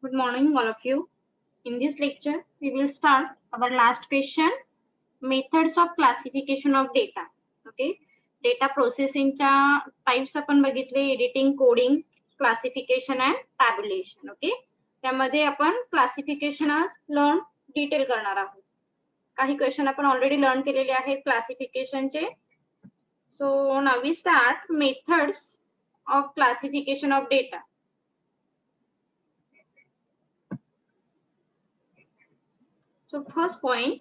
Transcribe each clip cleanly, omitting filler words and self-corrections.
Good morning, all of you. In this lecture, we will start our last question, methods of classification of data. Okay, data processing च्या types आपण बघितले, editing, coding, classification and tabulation. Okay, त्यामध्ये आपण classification आज learn detail करणार आहोत. काही question आपण ऑलरेडी लर्न केलेले आहेत क्लासिफिकेशनचे. So now we start methods of classification of data. So first point,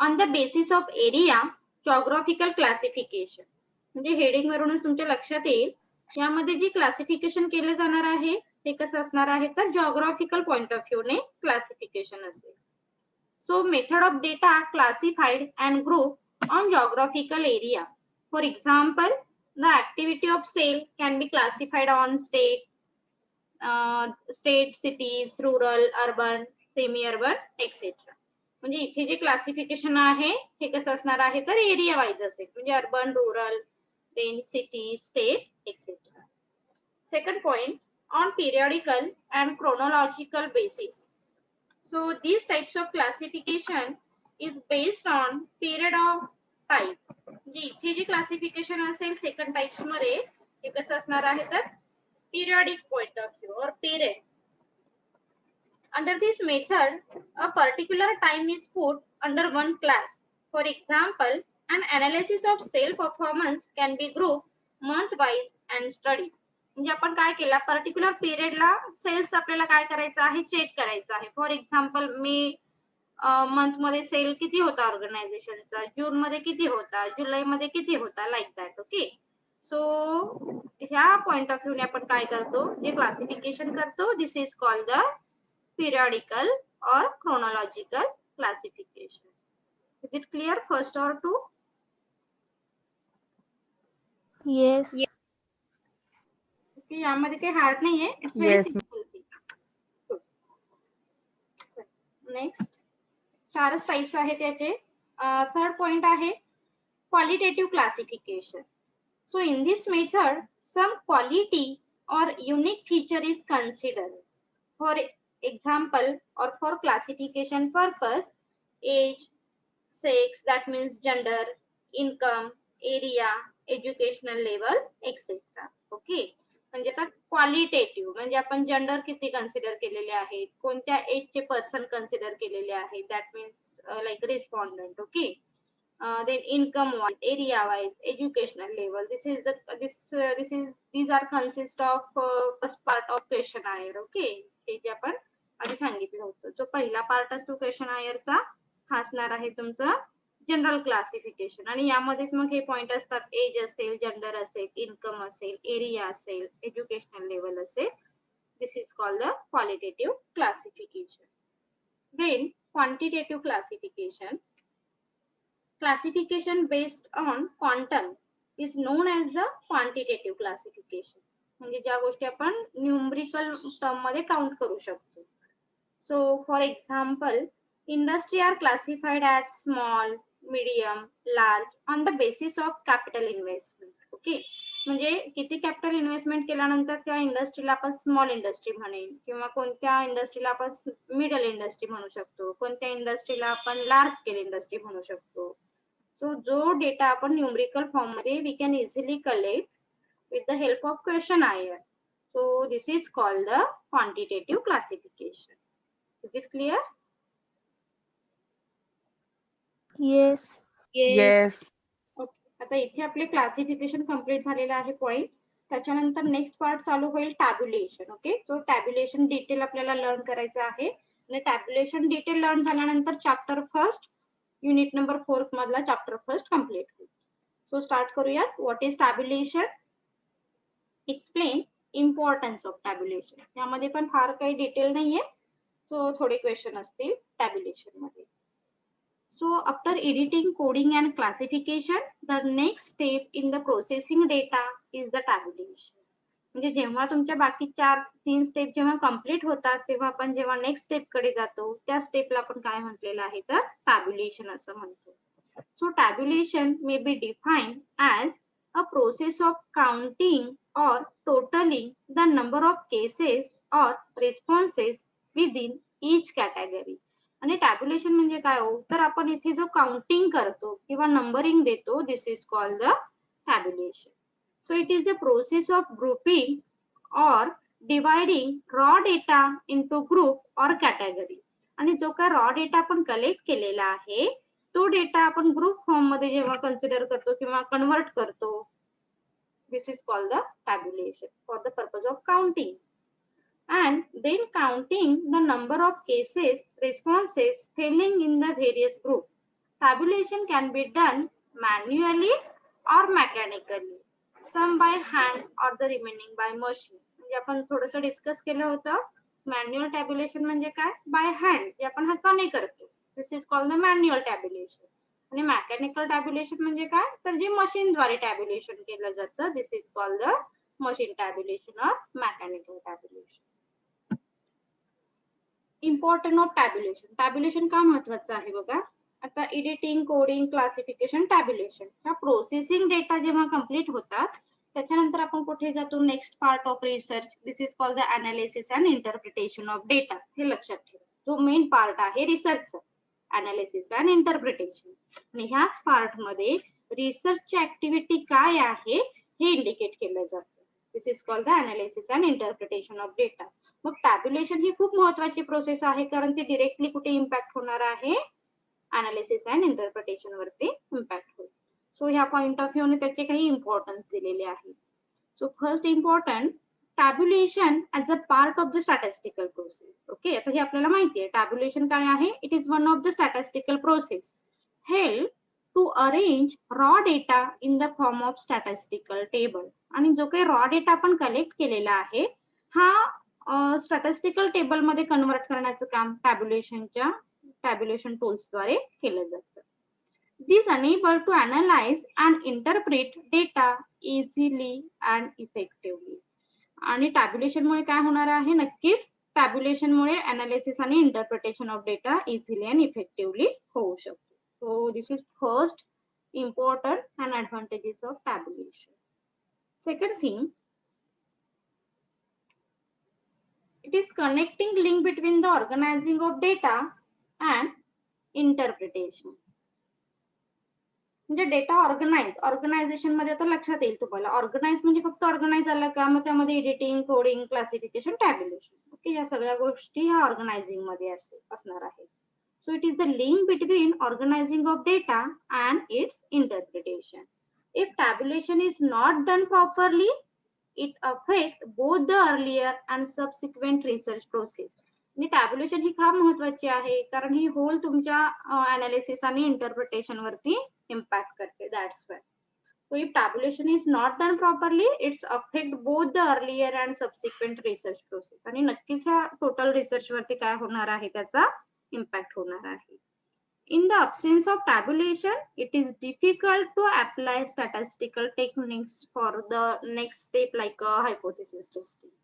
on the basis of area, geographical classification. म्हणजे हेडिंग वरूनच तुमच्या लक्षात येईल यामध्ये जी क्लासिफिकेशन केले जाणार आहे ते कसं असणार आहे तर जिओग्राफिकल पॉइंट ऑफ व्ह्यू ने क्लासिफिकेशन असेल. So method of data classified and group on geographical area. For example, the activity of sale can be classified on state, cities, rural, urban, semi urban et cetera. म्हणजे इथे जे classification आहे हे कसं असणार आहे तर एरिया वाईज असेल, म्हणजे urban, rural, then city, state etcetera. Second point, on periodical and chronological basis. So these types of classification is based on period of time. म्हणजे इथे जे क्लासिफिकेशन असेल सेकंड टाइप्स मध्ये हे कसं असणार आहे तर periodic point of view or period. Under this method, a particular time is put under one class. For example, an analysis of cell performance can be grouped month-wise and studied. म्हणजे आपण काय केला, पर्टिक्युलर पिरियडला सेल्स आपल्याला काय करायचं आहे, check करायचं आहे. फॉर एक्झाम्पल, मे मंथ मध्ये सेल किती होता ऑर्गनायझेशनचा, जून मध्ये किती होता, जुलै मध्ये किती होता, लाईक दॅट. ओके, सो ह्या पॉइंट ऑफ व्ह्यूने आपण काय करतो, जे क्लासिफिकेशन करतो, this is called the periodical or chronological classification. Is it clear, first or two? Yes. Okay, यामध्ये काही हार्ड नाही आहे, it's very simple thing. Next, चारच टाइप्स आहेत त्याचे. थर्ड पॉइंट आहे qualitative classification. So in this method some quality or unique feature is considered. For example, or for classification purpose, age, sex, that means gender, income, area, educational level, etc. Okay, म्हणजे आता qualitative म्हणजे आपण gender किती consider केलेले आहेत, कोणत्या एजचे person consider केलेले आहेत, that means like respondent. Okay, then income wise, area wise, educational level. These are consist of first part of questionnaire. Okay, हे जे आपण आधी सांगितलं होतं, जो पहिला पार्ट असतो क्वेश्चनायरचा हा असणार आहे तुमचं जनरल क्लासिफिकेशन. आणि यामध्येच मग हे पॉइंट असतात, एज असेल, जेंडर असेल, इन्कम असेल, एरिया असेल, एज्युकेशनल लेवल असेल. This is called the qualitative classification. Then quantitative classification. Classification based on quantum is known as the quantitative classification. म्हणजे ज्या गोष्टी आपण न्यूमरिकल टर्म मध्ये काउंट करू शकतो. So for example, industry are classified as small, medium, large on the basis of capital investment. Okay, म्हणजे किती capital investment केल्यानंतर त्या इंडस्ट्रीला आपण स्मॉल इंडस्ट्री म्हणेल, किंवा कोणत्या इंडस्ट्रीला आपण मिडल इंडस्ट्री म्हणू शकतो, कोणत्या इंडस्ट्रीला आपण लार्ज स्केल इंडस्ट्री म्हणू शकतो. सो जो डेटा आपण न्यूमरिकल फॉर्म मध्ये we can easily collect with the help of questionnaire. So this is called the quantitative classification. Is it clear? Yes. Yes. Okay, आता इथे आपले क्लासिफिकेशन कम्प्लीट झालेलं आहे पॉइंट. त्याच्यानंतर नेक्स्ट पार्ट चालू होईल टॅब्युलेशन. ओके, तो टॅब्युलेशन डिटेल आपल्याला लर्न करायचं आहे. आणि टॅब्युलेशन डिटेल लर्न झाल्यानंतर चॅप्टर फर्स्ट, युनिट नंबर 4 मधला चॅप्टर फर्स्ट कम्प्लीट होईल. सो स्टार्ट करूयात. What is tabulation? Explain importance of tabulation. यामध्ये पण फार काही डिटेल नाहीये, सो थोडे क्वेश्चन असतील टॅब्युलेशन मध्ये. So after editing, coding and classification, the next step in the processing data is the tabulation. म्हणजे जेव्हा तुमच्या बाकी 3 स्टेप जेव्हा कम्प्लीट होतात तेव्हा आपण जेव्हा नेक्स्ट स्टेप कडे जातो त्या स्टेपला आपण काय म्हटलेलं आहे तर टॅब्युलेशन असं म्हणतो. So tabulation may be defined as a process of counting or totaling the number of cases or responses within each category. आणि टॅब्युलेशन म्हणजे काय हो, तर आपण इथे जो काउंटिंग करतो किंवा नंबरिंग देतो, this is called the tabulation. So it is the process of grouping और dividing raw data into group और कॅटेगरी. आणि जो काय रॉ डेटा आपण कलेक्ट केलेला आहे तो डेटा आपण ग्रुप फॉर्म मध्ये जेव्हा कन्सिडर करतो किंवा कन्वर्ट करतो, this is called the tabulation for the purpose of counting. And then counting the number of cases, responses filling in the various groups. Tabulation can be done manually or mechanically, some by hand or the remaining by machine. म्हणजे आपण थोडंसं discuss केलं होतं, manual tabulation म्हणजे काय, by hand, जे आपण हाताने करतो, this is called the manual tabulation. आणि मेकॅनिकल टॅब्युलेशन म्हणजे काय, तर जे मशीनद्वारे टॅब्युलेशन केलं जातं, this is called the machine tabulation और mechanical tabulation. Important of tabulation. Tabulation का महत्वाचं आहे बघा. आता एडिटिंग, कोडिंग, क्लासिफिकेशन, टॅब्युलेशन ह्या प्रोसेसिंग डेटा जेव्हा कंप्लीट होतात त्याच्यानंतर आपण कुठे जातो, next part of research, this is called the analysis and interpretation of data. हे लक्षात ठेवा, जो मेन पार्ट आहे रिसर्चचा, अनालिसिस अँड इंटरप्रिटेशन. आणि ह्याच पार्ट मध्ये रिसर्चची ऍक्टिव्हिटी काय आहे हे इंडिकेट केलं जातं, this is called the analysis and interpretation of data. मग टॅब्युलेशन ही खूप महत्वाची प्रोसेस आहे, कारण ती डिरेक्टली कुठे इम्पॅक्ट होणार आहे, अनालिसिस अँड इंटरप्रिटेशन वरती इम्पॅक्ट होईल. सो ह्या पॉइंट ऑफ व्ह्यूने त्याचे काही इम्पॉर्टन्स दिलेले आहे. So first important, tabulation as a part of the statistical process. Okay, आता हे आपल्याला माहिती आहे टॅब्युलेशन काय आहे. It is one of the statistical process help to arrange raw data in the form of statistical table. आणि जो काही रॉ डेटा आपण कलेक्ट केलेला आहे हा स्टॅटिस्टिकल टेबल मध्ये कन्वर्ट करण्याचं काम टॅब्युलेशन टूल्सद्वारे केलं जातं. This enable to analyse and interpret data easily and effectively. आणि टॅब्युलेशनमुळे काय होणार आहे, नक्कीच टॅब्युलेशनमुळे अनालिसिस आणि interpretation of data easily and effectively होऊ शकतो. So this is first important and advantages of tabulation. Second thing, it is connecting link between the organizing of data and interpretation. म्हणजे डेटा ऑर्गनायझेशन मध्ये आता लक्षात येईल तुम्हाला, organise म्हणजे फक्त ऑर्गनाइज आलं का, मग त्यामध्ये editing, coding, classification, tabulation, okay, या सगळ्या गोष्टी ह्या ऑर्गनायझिंग मध्ये असणार आहे. So it is the link between organising of data and its interpretation. If tabulation is not done properly, it affect both the earlier and subsequent research process. आणि tabulation ही फार महत्वाची आहे, कारण ही होल तुमच्या अनालिसिस आणि इंटरप्रिटेशन वरती impact करते. That's why. So if tabulation is not done properly, it's affect both the earlier and subsequent research process. आणि नक्कीच ह्या टोटल रिसर्च वरती काय होणार आहे, त्याचा इम्पॅक्ट होणार आहे. In the absence of tabulation, it is difficult to apply statistical techniques for the next step like hypothesis testing,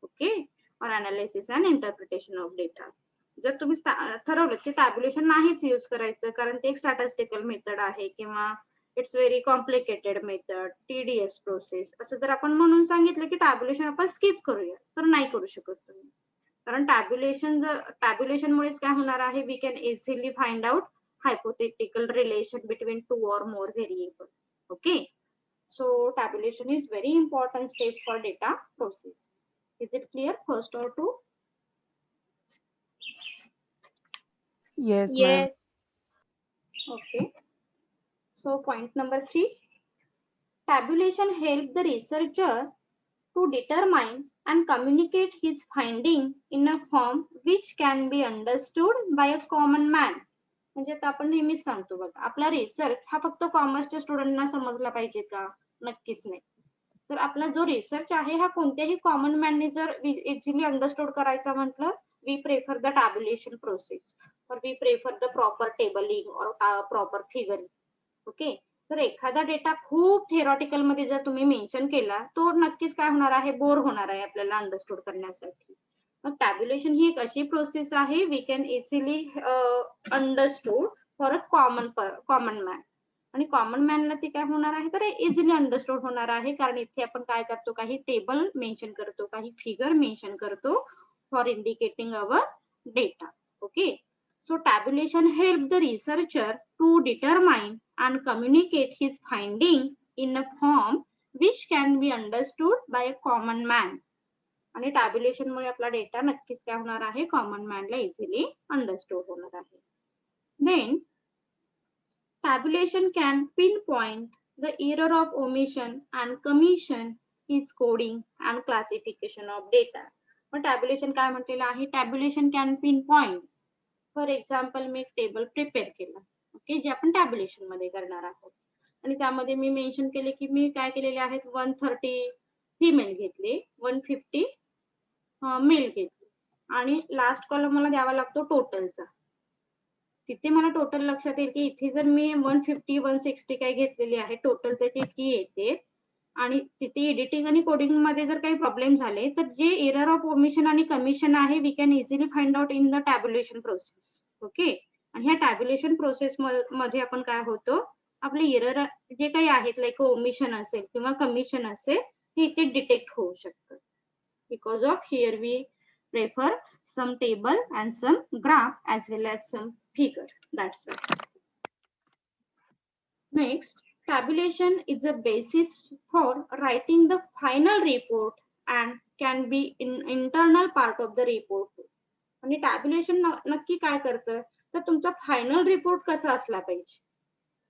okay, or analysis and interpretation of data. जर तुम्ही ठरवलं की टॅब्युलेशन नाहीच यूज करायचं, कारण ते एक स्टॅटिस्टिकल मेथड आहे किंवा it's very complicated method, TDS process, असं जर आपण म्हणून सांगितलं की टॅब्युलेशन आपण स्किप करूया, तर नाही करू शकत तुम्ही. कारण टॅब्युलेशनमुळेच काय होणार आहे, we can easily find out hypothetical relation between two or more variables. Okay, so tabulation is very important step for data process. Is it clear, first or two? Yes, Yes. Okay, so point number 3, tabulation help the researcher to determine and communicate his finding in a form which can be understood by a common man. म्हणजे आपण नेहमीच सांगतो बघा, आपला research हा फक्त कॉमर्सच्या स्टुडंटना समजला पाहिजे का, नक्कीच नाही. तर आपला जो रिसर्च आहे हा कोणत्याही कॉमन मॅनने जर इझिली अंडरस्टूड करायचा म्हटलं, we prefer the tabulation process और we prefer the proper tabling और प्रॉपर फिगरिंग. ओके, तर एखादा डेटा खूप थेरॉटिकल मध्ये जर तुम्ही मेन्शन केला, तो नक्कीच काय होणार आहे, बोर होणार आहे आपल्याला अंडरस्टूड करण्यासाठी. मग टॅब्युलेशन ही एक अशी प्रोसेस आहे, we can easily understood for a common man. आणि कॉमन मॅनला ती काय होणार आहे, तर इझिली अंडरस्टूड होणार आहे, कारण इथे आपण काय करतो, काही टेबल मेन्शन करतो, काही फिगर मेन्शन करतो for indicating our data. Okay. So tabulation helps the researcher to determine and communicate his finding in a form which can be understood by a common man. आणि tabulation मुळे आपला data नक्कीच काय होणार आहे, common मॅनला easily understand होणार आहे. Then tabulation can pinpoint the error of omission and commission is coding and classification of data. मग टॅब्युलेशन काय म्हटलेलं आहे, tabulation can pinpoint. For example मी एक टेबल प्रिपेअर केला, ओके, जे आपण टॅब्युलेशन मध्ये करणार आहोत. आणि त्यामध्ये मी मेन्शन केले की मी काय केलेले आहेत, 130 फिमेल घेतले, 150 मेल घेतले आणि लास्ट कॉलम मला द्यावा लागतो टोटलचा. तिथे मला टोटल लक्षात येईल की इथे जर मी 150 160 काय घेतलेली आहे, टोटल त्याची इतकी येते. आणि तिथे एडिटिंग आणि कोडिंग मध्ये जर काही प्रॉब्लेम झाले तर जे एरर ऑफ ओमिशन आणि कमिशन आहे we can easily find out in the tabulation process. Okay. आणि ह्या टॅब्युलेशन प्रोसेस मध्ये आपण काय होतो, आपले एरर जे काही आहेत लाईक ओमिशन असेल किंवा कमिशन असेल हे इथे डिटेक्ट होऊ शकतं. Because of here we prefer some table and some graph as well as some figure. That's why. Next, tabulation is a basis for writing the final report and can be in internal part of the report. आणि tabulation नक्की काय करतं, तर तुमचा final report कसा असला पाहिजे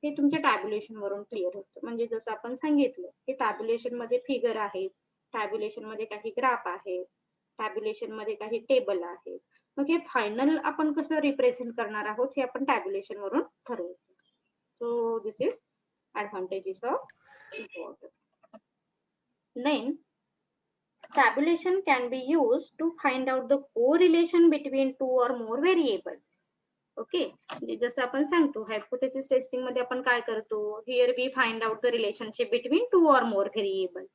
हे तुमच्या टॅब्युलेशन वरून क्लिअर होतं. म्हणजे जसं आपण सांगितलं की टॅब्युलेशन मध्ये फिगर आहेत, टॅब्युलेशन मध्ये काही ग्राफ आहे, टॅब्युलेशन मध्ये काही टेबल आहे. मग हे फायनल आपण कसं रिप्रेझेंट करणार आहोत हे आपण टॅब्युलेशन वरून ठरवतो. So this is advantages of important. Then tabulation can be used to find out the correlation between two or more variable. Okay. जसं आपण सांगतो हायपोथेसिस टेस्टिंग मध्ये आपण काय करतो, here we find out the relationship between two or more variable.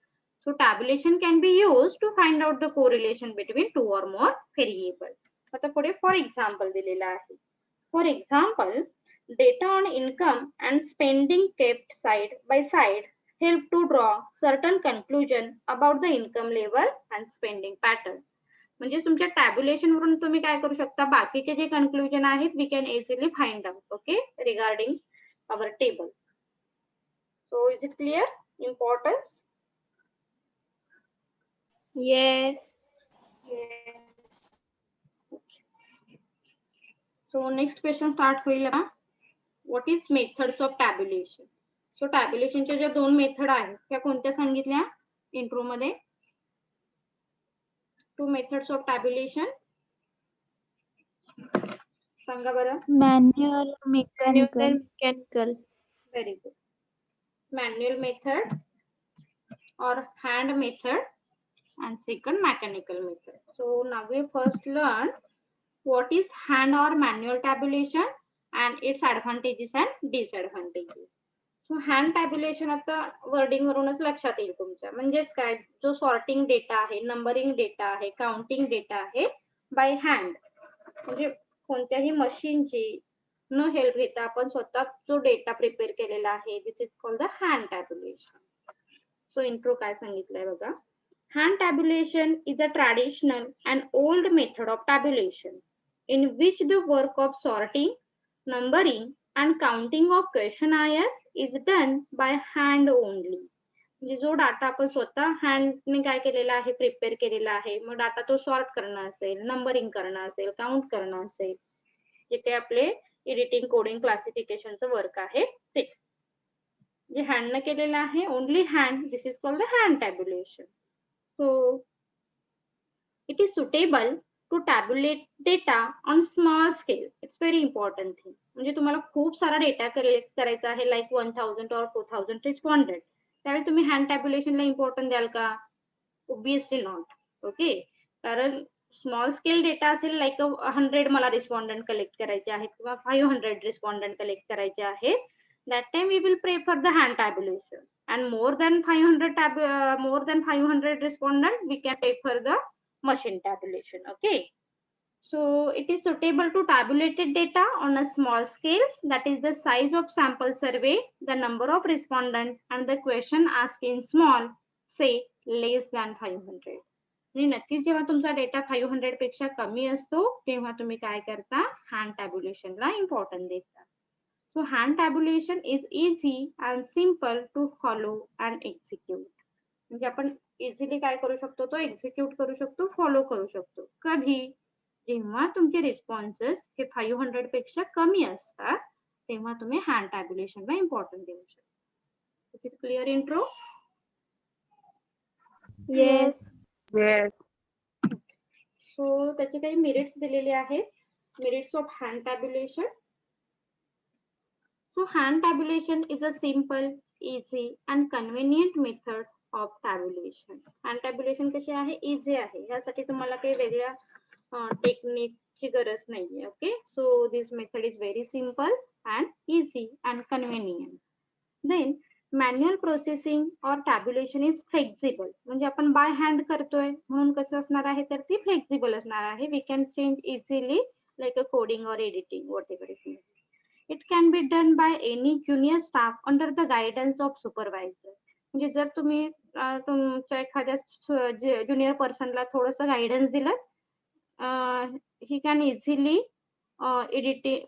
So tabulation can be used to find out the correlation between two or more variable. आता पुढे for example दिलेला आहे. For example, data on income and spending kept side by side help to draw certain conclusion about the income level and spending pattern. म्हणजे तुमच्या tabulation वरून तुम्ही काय करू शकता, बाकीचे जे कन्क्लुजन आहेत we can easily find out, okay, regarding our table. So is it clear importance? Yes. Yes. So next question start होईल आता. What is methods of tabulation? So tabulationच्या ज्या दोन मेथड आहेत त्या कोणत्या सांगितल्या इंट्रो मध्ये? Two methods of tabulation. सांगा बरं. Manual, mechanical. Mechanical. Very good. Manual method or hand method and second mechanical method. So now we first learn what is hand or manual tabulation and its advantages and disadvantages. So hand tabulation आता wording वरूनच लक्षात येईल तुमच्या, म्हणजेच काय, जो sorting data आहे, numbering data आहे, काउंटिंग डेटा आहे बाय हँड, म्हणजे कोणत्याही मशीनची न हेल्प घेता आपण स्वतः जो डेटा प्रिपेअर केलेला आहे, this is called the hand tabulation. So intro काय सांगितलंय बघा. Hand tabulation is a traditional and old method of tabulation in which the work of sorting, numbering and counting of questionnaire is done by hand only. म्हणजे जो data आपण स्वतः हँडने काय केलेला आहे, प्रिपेअर केलेला आहे, मग डाटा तो सॉर्ट करणं असेल, नंबरिंग करणं असेल, काउंट करणं असेल, जिथे आपले एडिटिंग, कोडिंग, क्लासिफिकेशनचं वर्क आहे ते जे हँडने केलेलं आहे, only hand, this is called the hand tabulation. So it is suitable to tabulate data on small scale. It's very important thing. म्हणजे तुम्हाला खूप सारा डेटा कलेक्ट करायचा आहे, लाईक 1000 or 4000 रिस्पॉन्डेंट, त्यावेळी तुम्ही हँड टॅब्युलेशनला इम्पॉर्टन्स द्याल का? Obviously not. ओके. कारण स्मॉल स्केल डेटा असेल, लाईक 100 मला रिस्पॉन्डेंट कलेक्ट करायचे आहेत किंवा 500 रिस्पॉन्डेंट कलेक्ट करायचे आहेत, that time we will prefer the hand tabulation. And more than 500 respondent, we can prefer the machine tabulation. Okay. So it is suitable to tabulated data on a small scale, that is the size of sample survey, the number of respondents and the question asked in small, say less than 500. आणि नक्कीच जेव्हा तुमचा data 500 पेक्षा कमी असतो तेव्हा तुम्ही काय करता, हँड टॅब्युलेशनला इम्पॉर्टन्स देता. So hand tabulation is easy and simple to follow and execute. म्हणजे आपण इझिली काय करू शकतो, तो एक्झिक्यूट करू शकतो, फॉलो करू शकतो. कधी? जेव्हा तुमचे रिस्पॉन्सेस हे 500 पेक्षा कमी असतात तेव्हा तुम्ही हँड टॅब्युलेशनला इम्पॉर्टन्स देऊ शकता. Is it clear intro? Yes. Yes. सो त्याचे काही मेरिट्स दिलेले आहेत. Merits of hand tabulation. So hand tabulation is a simple, easy and convenient method of tabulation. Hand tabulation कशी आहे? इझी आहे. यासाठी तुम्हाला काही वेगळ्या टेक्निकची गरज नाहीये. Okay, so this method is very simple and easy and convenient. Then manual processing or tabulation is flexible. म्हणजे आपण बाय हँड करतोय म्हणून कसं असणार आहे, तर ती फ्लेक्झिबल असणार आहे. We can change easily like a coding और editing whatever it is. It can be done by any junior staff under the guidance of supervisor. म्हणजे जर तुम्ही तुमच्या एखाद्या ज्युनियर पर्सनला थोडंसं गायडन्स दिलं, he can easily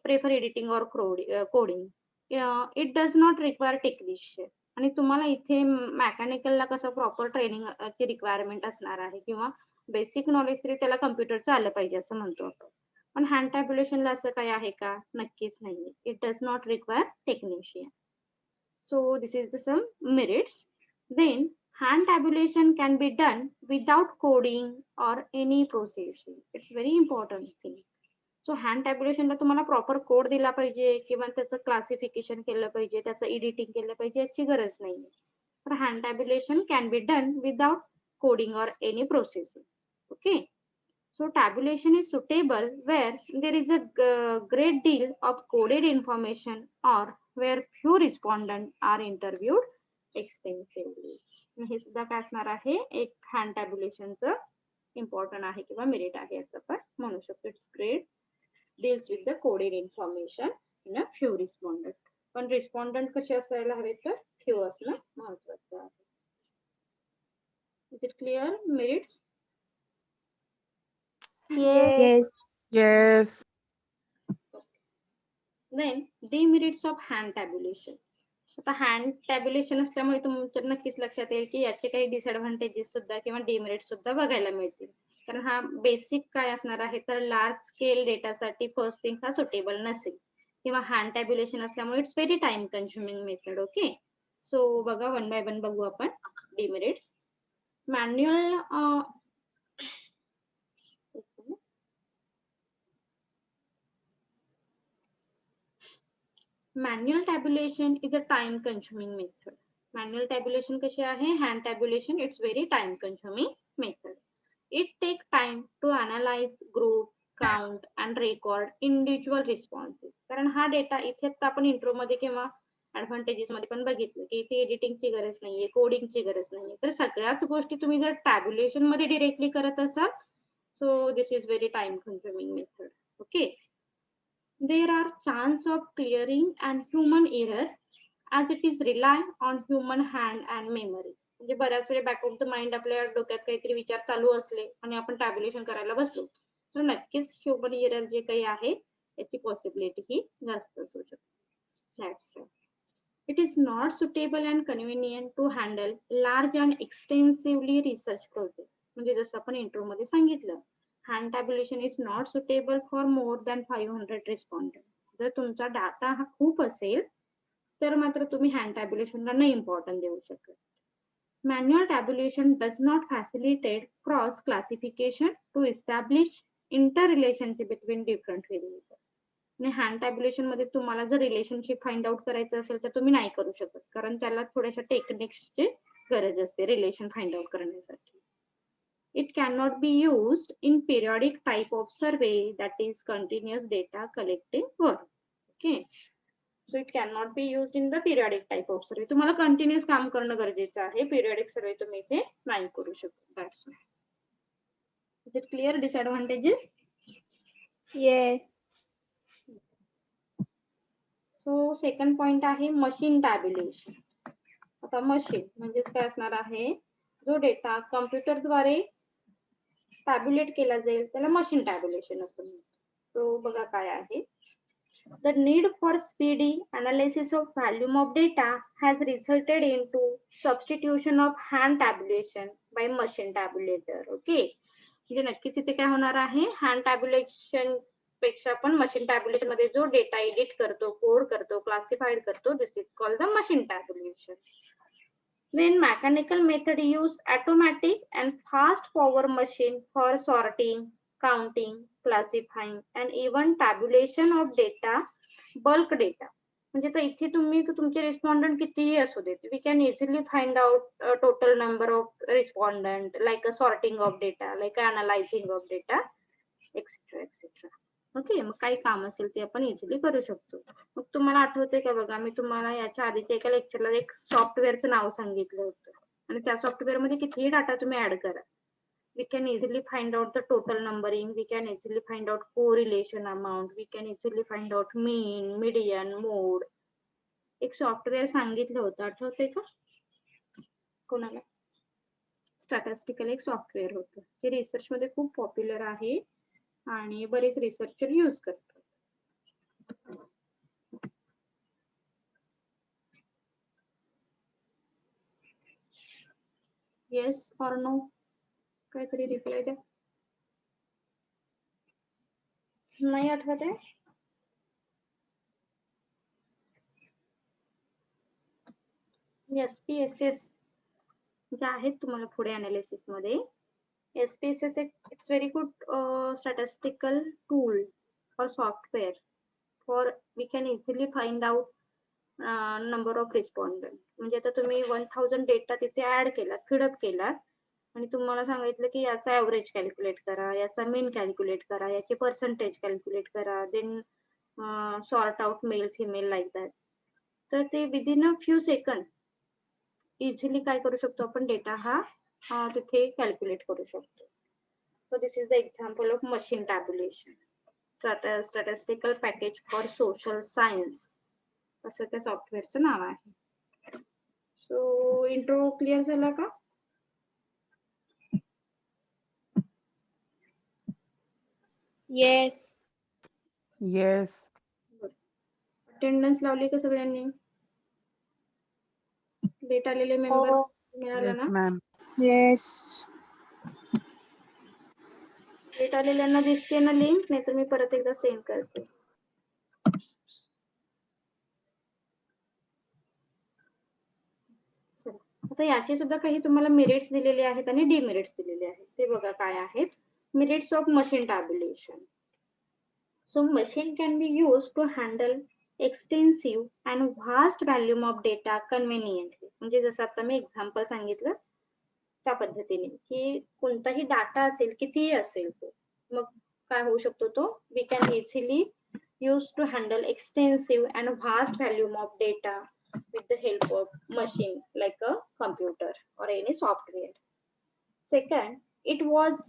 prefer editing or coding. It does not require technician. आणि तुम्हाला इथे मेकॅनिकलला कसं प्रॉपर ट्रेनिंग ची रिक्वायरमेंट असणार आहे किंवा बेसिक नॉलेज तरी त्याला कम्प्युटरचं आलं पाहिजे असं म्हणतो आपण. पण हँड टॅब्युलेशनला असं काही आहे का? नक्कीच नाही. It does not require technician. So this is the some merits. Then hand tabulation can be done without coding or any processing. It's very important thing. So hand tabulation ला तुम्हाला प्रॉपर कोड दिला पाहिजे किंवा त्याचं classification केलं पाहिजे, त्याचं editing केलं पाहिजे याची गरज नाही. तर hand tabulation can be done without coding or any processing. Okay. So tabulation is suitable where there is a great deal of coded information or where few respondents are interviewed extensively. हे सुद्धा काय असणार आहे, एक hand टॅब्युलेशनचं important आहे किंवा merit आहे असं पण म्हणू शकतो. It's great deals with the coded information in a few respondent. पण रिस्पॉन्डंट कसे असायला हवे, तर फ्यू असणं महत्वाचं आहे. Is it clear merits? Yes. Yes. Then demerits of hand tabulation. आता हँड टॅब्युलेशन असल्यामुळे तुमच्या नक्कीच लक्षात येईल की याचे काही डिसएडव्हान्टेजेस सुद्धा किंवा डिमेरिट सुद्धा बघायला मिळतील. कारण हा बेसिक काय असणार आहे, तर लार्ज स्केल डेटासाठी फर्स्ट थिंग हा सुटेबल नसेल किंवा हँड टॅब्युलेशन असल्यामुळे it's very time consuming method. Okay, so बघा वन बाय वन बघू आपण demerits. Manual Manual tabulation is a time consuming method. Manual tabulation कशी आहे, hand tabulation it's very time consuming method. It takes time to analyze, group, count and record individual responses. कारण हा data इथे आपण intro मध्ये किंवा advantages मध्ये पण बघितलं की इथे एडिटिंगची गरज नाहीये, कोडिंगची गरज नाहीये. तर सगळ्याच गोष्टी तुम्ही जर टॅब्युलेशन मध्ये डिरेक्टली करत असाल, so this is very time consuming method. Okay. There are chance of clearing and human error as it is rely on human hand and memory. म्हणजे बऱ्याच वेळी बॅक ऑफ द माइंड आपल्या डोक्यात काहीतरी विचार चालू असले आणि आपण टॅब्युलेशन करायला बसलो तर नक्कीच ह्युमन एरर जे काही आहे याची पॉसिबिलिटी ही जास्त असू शकते. That's right. It is not suitable and convenient to handle large and extensively research project. म्हणजे जसं आपण इंट्रो मध्ये सांगितलं, hand tabulation is not suitable for more than 500 respondents. जर तुमचा डाटा हा खूप असेल तर मात्र तुम्ही हँड टॅब्युलेशनला नाही इम्पॉर्टन्स देऊ शकत. Manual tabulation does not facilitate cross classification to establish inter relationship between different variable. आणि हँड टॅब्युलेशन मध्ये तुम्हाला जर रिलेशनशिप फाइंड आउट करायचं असेल तर तुम्ही नाही करू शकत, कारण त्याला थोड्याशा टेक्निक्सची गरज असते रिलेशन फाइंड आउट करण्यासाठी. It cannot be used in periodic type of survey, that is continuous data collecting work. Okay. So it cannot be used in the periodic type of survey. तुम्हाला कंटिन्युअस काम करणं गरजेचं आहे. Periodic सर्वे तुम्ही इथे नाही करू शकत. That's why. Is it clear disadvantages? Yes. So second point आहे मशीन टॅब्युलेशन. आता मशीन म्हणजे काय असणार आहे, जो डेटा कम्प्युटरद्वारे टॅब्युलेट केला जाईल त्याला मशीन टॅब्युलेशन असं म्हणतात. तो बघा काय आहे. The need for speedy analysis of volume of data has resulted into substitution of hand tabulation by machine tabulator. Okay. म्हणजे नक्कीच इथे काय होणार आहे, हँड टॅब्युलेशन पेक्षा पण मशीन टॅब्युलेशन मध्ये जो डेटा एडिट करतो, कोड करतो, क्लासिफाईड करतो, this is called the machine tabulation. Then mechanical method use automatic and fast forward machine for sorting, counting, classifying and even tabulation of data, bulk data. म्हणजे तर इथे तुम्ही तुमचे रिस्पॉन्डंट कितीही असू देत, we can easily find out total number of respondent, like a sorting of data, like a analysing of data, etcetera etcetera. Okay. मग काही काम असेल ते आपण इझिली करू शकतो. मग तुम्हाला आठवते का बघा, मी तुम्हाला याच्या आधीच्या एका लेक्चरला एक सॉफ्टवेअरचं नाव सांगितलं होतं आणि त्या सॉफ्टवेअर मध्ये कितीही डाटा तुम्ही ऍड करा, we can easily find out the total numbering, we can easily find out correlation amount, we can easily find out mean, median, mode. एक सॉफ्टवेअर सांगितलं होतं, आठवते का कोणाला? स्टॅटिस्टिकल एक सॉफ्टवेअर होतं, हे रिसर्च मध्ये खूप पॉप्युलर आहे आणि बरेच रिसर्चर यूज करतात. येस ऑर नो, काहीतरी रिप्लाय द्या. नाही आठवत आहे? SPSS जे आहेत तुम्हाला पुढे अनालिसिस मध्ये, SPSS it's very good statistical tool or software for we can easily find out number of respondent. म्हणजे आता तुम्ही 1000 डेटा तिथे ऍड केला, फिडअप केला आणि तुम्हाला सांगितलं की याचा ऍव्हरेज कॅल्क्युलेट करा, याचा मीन कॅल्क्युलेट करा, याचे पर्सेंटेज कॅल्क्युलेट करा, then sort out male female like that. तर ते within a few second easily काय करू शकतो आपण, डेटा हा तिथे कॅल्क्युलेट करू शकतो. So this is the example of machine tabulation. Statistical package for social science असं त्या सॉफ्टवेअरचं नाव आहे. सो इंट्रो क्लिअर झाला का? Yes. Yes. अटेंडन्स लावली का सगळ्यांनी? लेट आलेले मेंबर Oh. मिळाला Yes, ना? ma'am. Yes. लेट आलेल्यांना दिसते ना लिंक, नाहीतर मी परत एकदा सेंड करते. आता याचे सुद्धा काही तुम्हाला मेरिट्स दिलेले आहेत आणि डिमेरिट्स दिलेले आहेत. ते बघा काय आहेत. Merits of machine tabulation. So machine can be used to handle extensive and vast volume of data conveniently. म्हणजे जसं आता मी एक्झाम्पल सांगितलं त्या पद्धतीने की कोणताही डाटा असेल, कितीही असेल तो, मग काय होऊ शकतो तो, we can easily use to handle extensive and vast volume of data with the help of machine like a computer or any software. Second, it was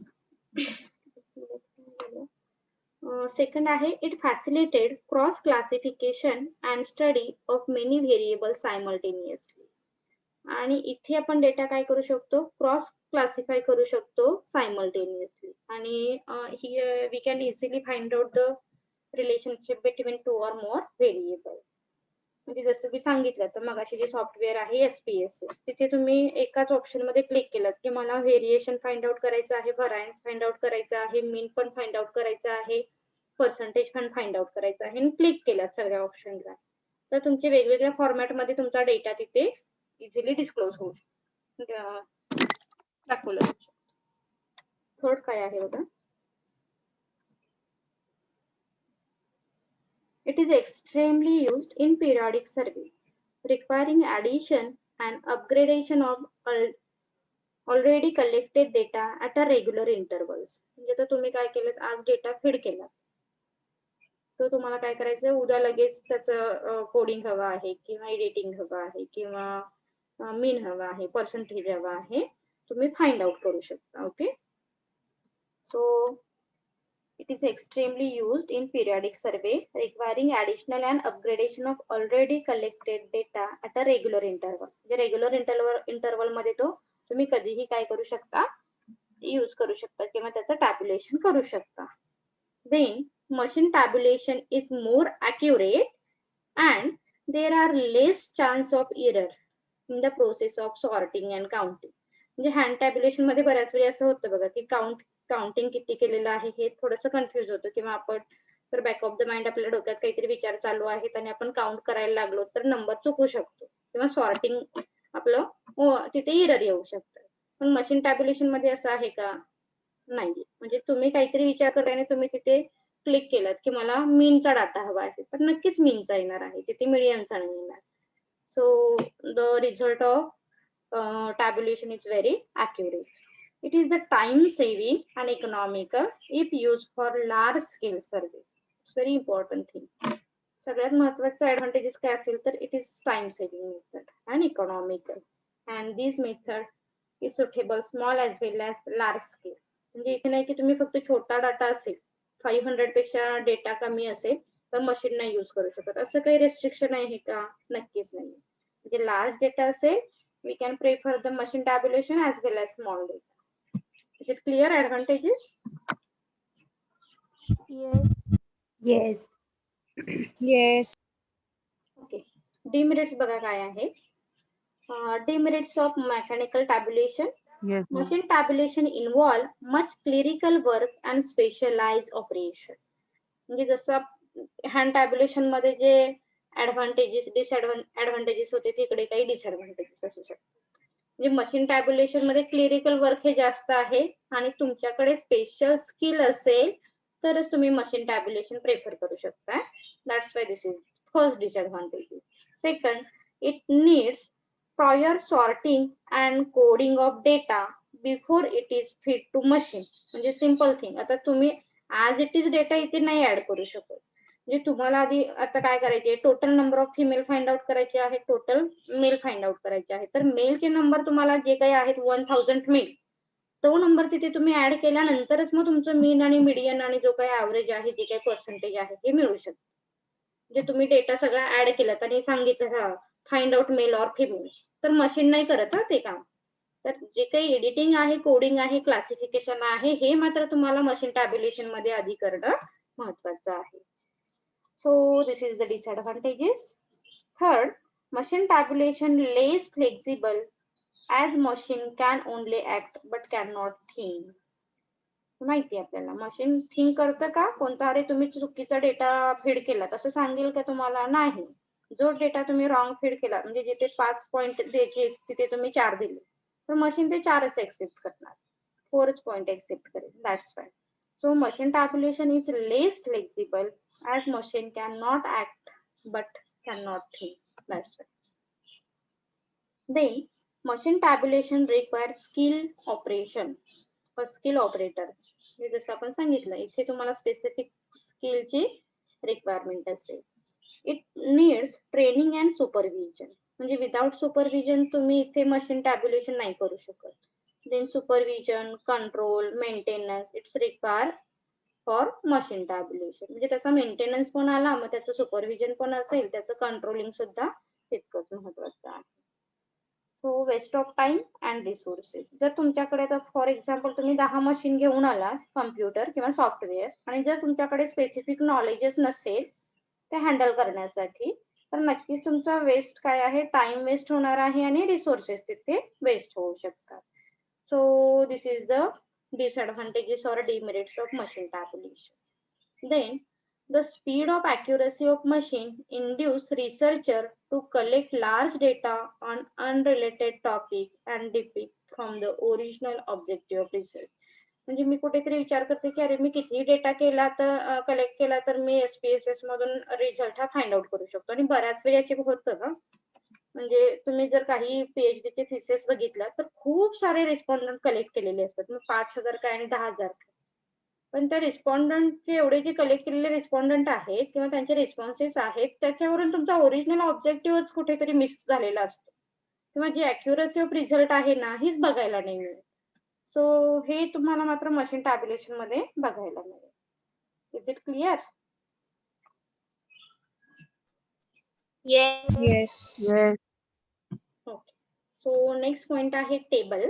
second आहे, it facilitated cross classification and study of many variables simultaneously. आणि इथे आपण data काय करू शकतो, cross classify करू शकतो simultaneously. आणि we can easily find out the relationship between 2 or more variable. म्हणजे जसं मी सांगितलं तर मगाशी जे सॉफ्टवेअर आहे SPSS, तिथे तुम्ही एकाच ऑप्शन मध्ये क्लिक केलं की मला व्हेरिएशन फाइंड आउट करायचं आहे, व्हरायन्स फाइंड आउट करायचं आहे, मीन पण फाइंड आउट करायचं आहे, पर्सेंटेज पण फाइंड आउट करायचं आहे, आणि क्लिक केलं सगळ्या ऑप्शनला, तर तुमचे वेगवेगळ्या फॉर्मॅट मध्ये तुमचा डेटा तिथे इझिली डिस्क्लोज होऊ दाखवलं. थर्ड काय आहे बघा, it is extremely used in periodic survey requiring addition and upgradation of already collected data at a regular intervals. म्हणजे तर तुम्ही काय केलं, आज डेटा फीड केला, तर तुम्हाला काय करायचं, उद्या लगेच त्याचं कोडिंग हवं आहे किंवा एडिटिंग हवं आहे किंवा मीन हवा आहे, पर्सेंटेज हवा आहे, तुम्ही फाइंड आउट करू शकता. Okay. So it is extremely used in periodic survey requiring additional and upgradation of already collected data at a regular interval. म्हणजे रेग्युलर इंटरवल मध्ये तो तुम्ही कधीही काय करू शकता, यूज करू शकता किंवा त्याचं टॅब्युलेशन करू शकता. Then machine tabulation is more accurate and there are less chance of error in the process of sorting and counting. म्हणजे हँड टॅब्युलेशन मध्ये बऱ्याच वेळी असं होतं बघा की काउंटिंग किती केलेलं आहे हे थोडंसं कन्फ्युज होतं, किंवा आपण तर बॅक ऑफ द माइंड आपल्या डोक्यात काहीतरी विचार चालू आहेत आणि आपण काउंट करायला लागलो तर नंबर चुकू शकतो किंवा सॉर्टिंग आपलं तिथे एरर येऊ शकतं. पण मशीन टॅब्युलेशन मध्ये असं आहे का? नाही. म्हणजे तुम्ही काहीतरी विचार करताना तुम्ही तिथे क्लिक केलं की मला मीनचा डाटा हवा आहे, तर नक्कीच मीनचा येणार आहे, तिथे मिडियनचा नाही येणार. So the result of tabulation is very accurate. It is the time saving and economical if used for large scale survey. It's very important thing. सगळ्यात महत्त्वाचं ऍडव्हान्टेजेस काय असेल तर it is time saving method and economical, and this method is suitable small as well as large scale. म्हणजे इथे नाही की तुम्ही फक्त छोटा डाटा असेल 500 पेक्षा डेटा कमी असेल तर मशीन नाही यूज करू शकत, असं काही रेस्ट्रिक्शन आहे का? नक्कीच नाही. म्हणजे लार्ज डेटा असेल we can prefer the machine tabulation as well as small data. Is it clear advantages? Yes. Yes. Yes. Okay. Demerits बघा काय आहे. Demerits of mechanical tabulation. Yes. ma'am. Machine tabulation involve much clerical work and specialized operation. म्हणजे जसं hand tabulation मध्ये जे advantages disadvantages होते तिकडे काही डिसएडव्हान्टेजेस असू शकतात. म्हणजे मशीन टॅब्युलेशन मध्ये क्लिरिकल वर्क हे जास्त आहे आणि तुमच्याकडे स्पेशल स्किल असेल तरच तुम्ही मशीन टॅब्युलेशन प्रेफर करू शकता. That's why this is first disadvantage. Second, it needs prior sorting and coding of data before it is fed to machine. म्हणजे सिम्पल थिंग, आता तुम्ही ऍज इट इज डेटा इथे नाही ऍड करू शकत. म्हणजे तुम्हाला आधी आता काय करायचे, total number of female find out करायचे आहे, टोटल मेल फाइंड आउट करायचे आहे. तर मेलचे नंबर तुम्हाला जे काही आहेत 1000 मेल, तो नंबर तिथे तुम्ही ऍड केल्यानंतरच मग तुमचं मीन आणि मीडियन आणि जो काही ऍव्हरेज आहे, जे काही पर्सेंटेज आहे ते मिळू शकतं. म्हणजे तुम्ही डेटा सगळा ऍड केलात आणि सांगितलं हा find out male or female, तर मशीन नाही करत हा ते काम. तर जे काही एडिटिंग आहे, कोडिंग आहे, क्लासिफिकेशन आहे, हे मात्र तुम्हाला मशीन टॅब्युलेशन मध्ये आधी करणं महत्वाचं आहे. So this is the disadvantages. Third, machine tabulation less flexible as machine can only act but cannot think. माहिती आपल्याला मशीन थिंक करतं का? कोणता अरे तुम्ही चुकीचा डेटा फीड केला असं सांगेल का तुम्हाला? नाही. जो डेटा तुम्ही रॉंग फीड केला, म्हणजे जिथे 5 पॉईंट द्यायचे तिथे तुम्ही 4 दिले, तर मशीन ते 4च एक्सेप्ट करणार, 4च पॉईंट एक्सेप्ट करेल. That's why. So machine tabulation is less flexible as machine cannot act but cannot think. That's right. Then machine tabulation requires skill operation for skill operators. हे जसं आपण सांगितलं, इथे तुम्हाला स्पेसिफिक स्किलची रिक्वायरमेंट असेल. It needs training and supervision. म्हणजे without supervision तुम्ही इथे मशीन टॅब्युलेशन नाही करू शकत. Then supervision, control, maintenance it's require for machine tabulation. म्हणजे त्याचा मेंटेनन्स पण आला, मग त्याचं सुपरविजन पण असेल, त्याचं कंट्रोलिंग सुद्धा तितकंच महत्वाचं आहे. So waste of time and resources. जर तुमच्याकडे तर फॉर एक्झाम्पल तुम्ही 10 मशीन घेऊन आला, कम्प्युटर किंवा सॉफ्टवेअर, आणि जर तुमच्याकडे स्पेसिफिक नॉलेजच नसेल ते हँडल करण्यासाठी, तर नक्कीच तुमचा वेस्ट काय आहे, टाइम वेस्ट होणार आहे आणि रिसोर्सेस तिथे वेस्ट होऊ शकतात. So this is the disadvantages or demerits of machine tabulation. Then the speed of accuracy of machine induce researcher to collect large data on unrelated topic and depict from the original objective of research. म्हणजे मी कुठेतरी विचार करते की अरे मी किती data केला तर collect केला तर मी SPSS मधून रिझल्ट हा फाइंड आउट करू शकतो. आणि बऱ्याच वेळी असे होतं ना, म्हणजे तुम्ही जर काही PhD चे थिसेस बघितलं तर खूप सारे रिस्पॉन्डंट कलेक्ट केलेले असतात, मग 5000 काय आणि 10,000 काय. पण त्या रिस्पॉन्डंटचे एवढे जे कलेक्ट केलेले रिस्पॉन्डंट आहेत किंवा त्यांचे रिस्पॉन्सेस आहेत, त्याच्यावरून तुमचा ओरिजिनल ऑब्जेक्टिव्हच कुठेतरी मिस झालेला असतो किंवा जी अॅक्युरसी ऑफ रिझल्ट आहे ना, हीच बघायला नाही मिळत. सो हे तुम्हाला मात्र मशीन टॅब्युलेशन मध्ये बघायला मिळेल. Is it clear? Yes. Yes. Yes. Okay. So next point आहे टेबल.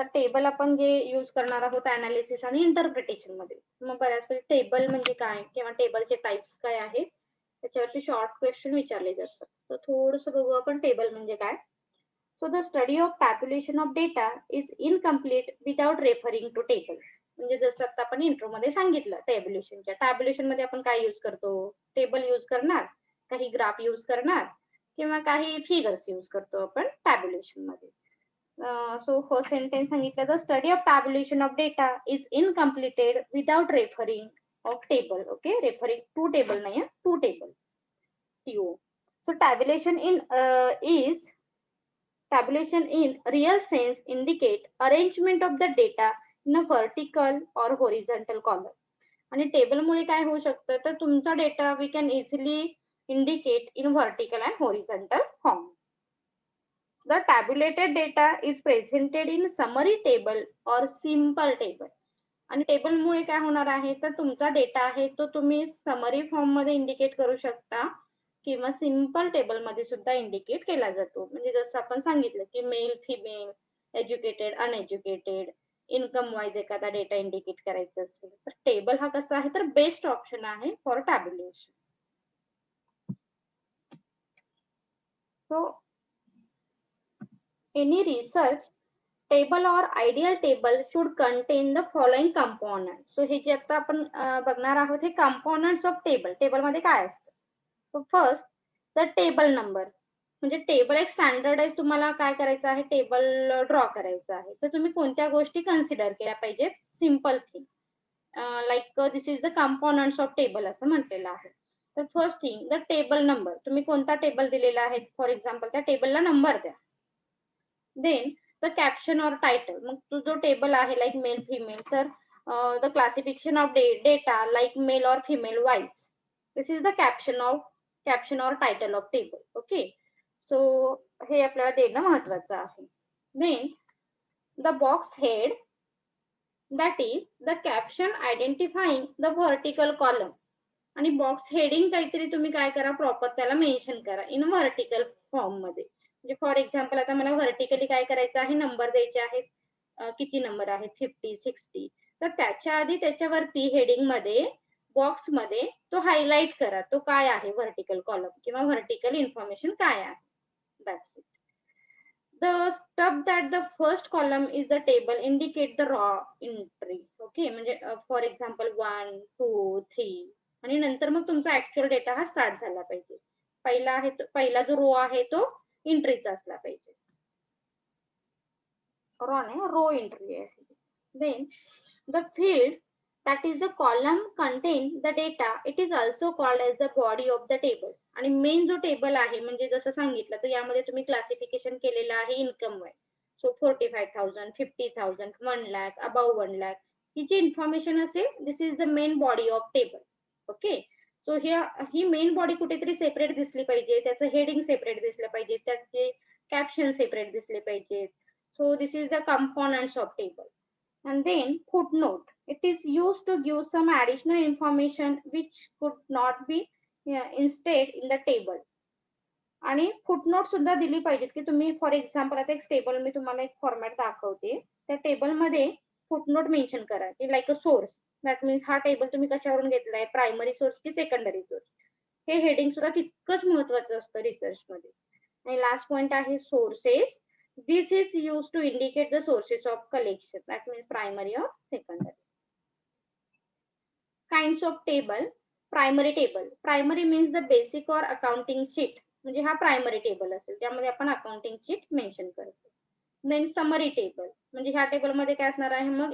तर टेबल आपण जे यूज करणार आहोत अनालिसिस आणि इंटरप्रिटेशन मध्ये. मग बऱ्याचपैकी टेबल म्हणजे काय किंवा टेबलचे टाइप्स काय आहेत त्याच्यावरती शॉर्ट क्वेश्चन विचारले जातात. तर थोडंसं बघू आपण टेबल म्हणजे काय. So the study of tabulation of data is incomplete without referring to table. म्हणजे जसं आता आपण इंट्रो मध्ये सांगितलं टॅब्युलेशनच्या. टॅब्युलेशन मध्ये आपण काय यूज करतो? टेबल यूज करणार, काही ग्राफ यूज करणार किंवा काही फिगर्स यूज करतो आपण टॅब्युलेशन मध्ये. सो फर्स्ट सेंटेन्स सांगितलं, the study of tabulation of data is incompleted without referring of table. Okay, referring to table नाही, to table, TO. So tabulation in real sense indicate arrangement of the data in a vertical or horizontal column. आणि table मुळे काय होऊ शकतं, तर तुमचा data we can easily indicate in vertical and horizontal form. The tabulated data is presented in summary table or simple table. आणि table मुळे काय होणार आहे, तर तुमचा डेटा आहे तो तुम्ही समरी फॉर्म मध्ये इंडिकेट करू शकता किंवा सिंपल टेबल मध्ये सुद्धा इंडिकेट केला जातो. म्हणजे जसं आपण सांगितलं की male, female, educated, uneducated, income wise एखादा डेटा इंडिकेट करायचा असेल तर टेबल हा कसा आहे तर बेस्ट ऑप्शन आहे for tabulation. So any research table और ideal table should contain the following component. सो हे जे आता आपण बघणार आहोत हे कंपोनंट्स ऑफ टेबल. टेबल मध्ये काय असतं? First the table number. म्हणजे टेबल एक स्टँडर्डाइज तुम्हाला काय करायचं आहे, टेबल ड्रॉ करायचं आहे. तर तुम्ही कोणत्या गोष्टी कन्सिडर केल्या पाहिजेत? Simple thing like this is the components of table असं म्हटलेलं आहे. तर first thing the table number. तुम्ही कोणता टेबल दिलेला आहे, फॉर एक्झाम्पल त्या टेबलला नंबर द्या. Then the caption or title. मग तो जो टेबल आहे लाईक मेल, फिमेल, तर the classification of data like male और female wise. This is the caption or title of table. Okay, so हे आपल्याला देणं महत्वाचं आहे. Then the box head, that is the caption identifying the vertical column. आणि box heading काहीतरी तुम्ही काय करा, प्रॉपर त्याला मेन्शन करा इन व्हर्टिकल फॉर्म मध्ये. म्हणजे फॉर एक्झाम्पल आता मला व्हर्टिकली काय करायचं आहे, नंबर द्यायचे आहेत, किती नंबर आहेत, 50, 60. तर त्याच्या आधी त्याच्यावरती हेडिंग मध्ये बॉक्स मध्ये तो हायलाइट करा, तो काय आहे व्हर्टिकल कॉलम किंवा व्हर्टिकल इन्फॉर्मेशन काय आहे. That's it. The stub that the first column is the table indicate the raw entry. Okay, म्हणजे फॉर एक्झाम्पल 1, 2, 3 आणि नंतर मग तुमचा ऍक्च्युअल डेटा हा स्टार्ट झाला पाहिजे. पहिला जो रो आहे तो एंट्रीचा असला पाहिजे. रॉ नाही, रो एंट्री आहे. Then the field that is the column contain the data, it is also called as the body of the table. आणि मेन जो टेबल आहे म्हणजे जसं सांगितलं तर यामध्ये तुम्ही क्लासिफिकेशन केलेलं आहे income wise. So 45,000, 50,000, 1 lakh, above 1 lakh ही जी इन्फॉर्मेशन असेल this is the main body of table. Okay, so ही मेन बॉडी कुठेतरी सेपरेट दिसली पाहिजे, त्याचं हेडिंग सेपरेट दिसलं पाहिजे, त्याचे कॅप्शन सेपरेट दिसले पाहिजेत. So this is the components of table. And then footnote, it is used to give some additional information which could not be instead in the table. आणि footnote सुद्धा दिली पाहिजेत की तुम्ही फॉर एक्झाम्पल आता एक टेबल मी तुम्हाला एक फॉर्मॅट दाखवते, त्या टेबल मध्ये फुटनोट मेन्शन करा की like a source. That means हा टेबल तुम्ही कशावरून घेतलाय, प्रायमरी सोर्स की सेकंडरी सोर्स. हे हेडिंग सुद्धा तितकंच महत्वाचं असतं रिसर्च मध्ये. आणि लास्ट पॉइंट आहे sources. This is used to indicate the sources of collection. That means primary or secondary. Kinds of table. Primary table. Primary means the basic or accounting sheet. म्हणजे हा primary table असेल त्यामध्ये आपण accounting sheet mention करतो. Then summary table म्हणजे ह्या table मध्ये काय असणार आहे मग